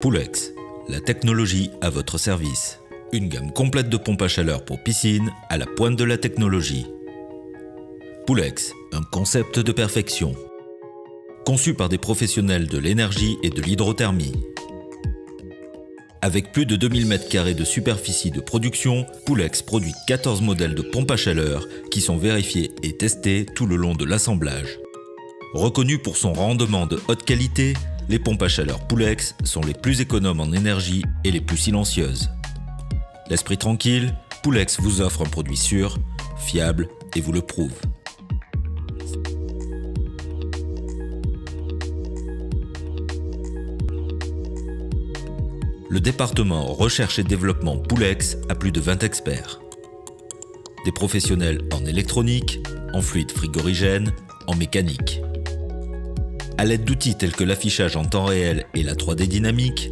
Poulex, la technologie à votre service. Une gamme complète de pompes à chaleur pour piscine à la pointe de la technologie. Poulex, un concept de perfection. Conçu par des professionnels de l'énergie et de l'hydrothermie. Avec plus de 2000 m² de superficie de production, Poulex produit 14 modèles de pompes à chaleur qui sont vérifiés et testés tout le long de l'assemblage. Reconnu pour son rendement de haute qualité, les pompes à chaleur Poulex sont les plus économes en énergie et les plus silencieuses. L'esprit tranquille, Poulex vous offre un produit sûr, fiable et vous le prouve. Le département recherche et développement Poulex a plus de 20 experts. Des professionnels en électronique, en fluide frigorigène, en mécanique. À l'aide d'outils tels que l'affichage en temps réel et la 3D dynamique,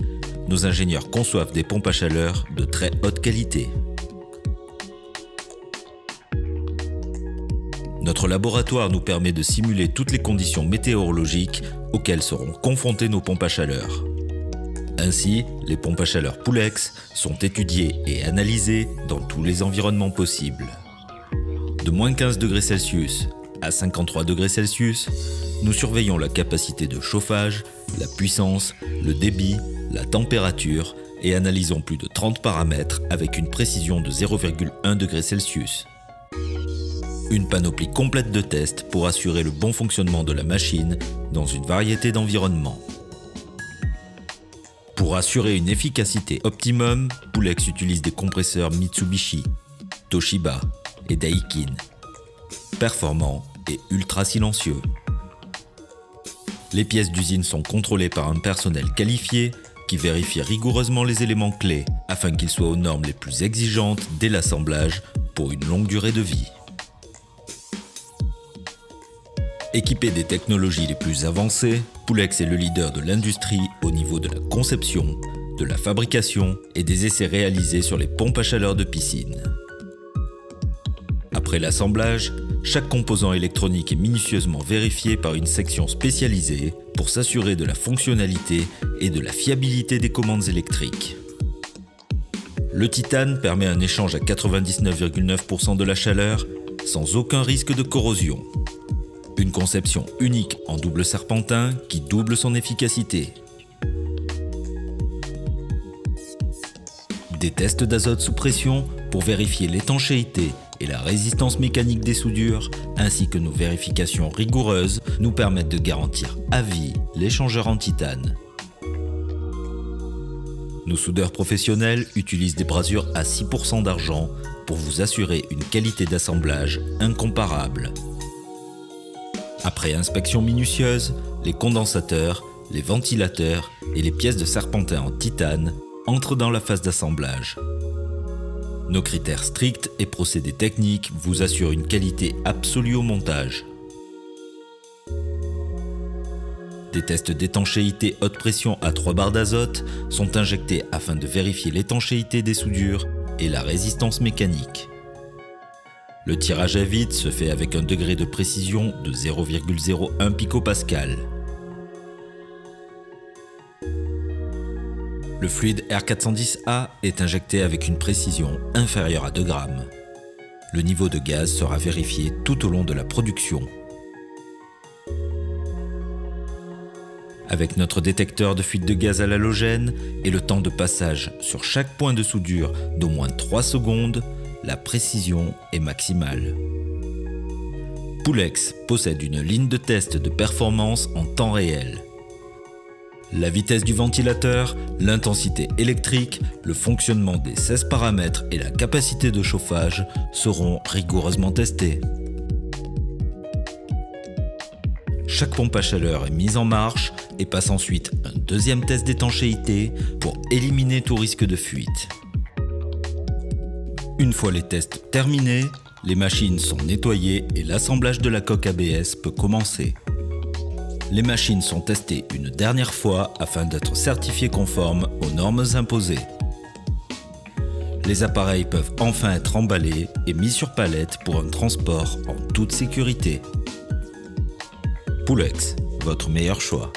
nos ingénieurs conçoivent des pompes à chaleur de très haute qualité. Notre laboratoire nous permet de simuler toutes les conditions météorologiques auxquelles seront confrontées nos pompes à chaleur. Ainsi, les pompes à chaleur Poulex sont étudiées et analysées dans tous les environnements possibles. De moins 15 degrés Celsius à 53 degrés Celsius, nous surveillons la capacité de chauffage, la puissance, le débit, la température et analysons plus de 30 paramètres avec une précision de 0,1 degré Celsius. Une panoplie complète de tests pour assurer le bon fonctionnement de la machine dans une variété d'environnements. Pour assurer une efficacité optimum, Poulex utilise des compresseurs Mitsubishi, Toshiba et Daikin, performants et ultra silencieux. Les pièces d'usine sont contrôlées par un personnel qualifié qui vérifie rigoureusement les éléments clés afin qu'ils soient aux normes les plus exigeantes dès l'assemblage pour une longue durée de vie. Équipé des technologies les plus avancées, Poulex est le leader de l'industrie au niveau de la conception, de la fabrication et des essais réalisés sur les pompes à chaleur de piscine. Après l'assemblage, chaque composant électronique est minutieusement vérifié par une section spécialisée pour s'assurer de la fonctionnalité et de la fiabilité des commandes électriques. Le titane permet un échange à 99,9% de la chaleur sans aucun risque de corrosion. Une conception unique en double serpentin qui double son efficacité. Des tests d'azote sous pression pour vérifier l'étanchéité et la résistance mécanique des soudures, ainsi que nos vérifications rigoureuses, nous permettent de garantir à vie l'échangeur en titane. Nos soudeurs professionnels utilisent des brasures à 6% d'argent pour vous assurer une qualité d'assemblage incomparable. Après inspection minutieuse, les condensateurs, les ventilateurs et les pièces de serpentin en titane entrent dans la phase d'assemblage. Nos critères stricts et procédés techniques vous assurent une qualité absolue au montage. Des tests d'étanchéité haute pression à 3 bars d'azote sont injectés afin de vérifier l'étanchéité des soudures et la résistance mécanique. Le tirage à vide se fait avec un degré de précision de 0,01 picopascal. Le fluide R410A est injecté avec une précision inférieure à 2 grammes. Le niveau de gaz sera vérifié tout au long de la production. Avec notre détecteur de fuite de gaz à l'halogène et le temps de passage sur chaque point de soudure d'au moins 3 secondes, la précision est maximale. Poulex possède une ligne de test de performance en temps réel. La vitesse du ventilateur, l'intensité électrique, le fonctionnement des 16 paramètres et la capacité de chauffage seront rigoureusement testés. Chaque pompe à chaleur est mise en marche et passe ensuite un deuxième test d'étanchéité pour éliminer tout risque de fuite. Une fois les tests terminés, les machines sont nettoyées et l'assemblage de la coque ABS peut commencer. Les machines sont testées une dernière fois afin d'être certifiées conformes aux normes imposées. Les appareils peuvent enfin être emballés et mis sur palette pour un transport en toute sécurité. Poulex, votre meilleur choix.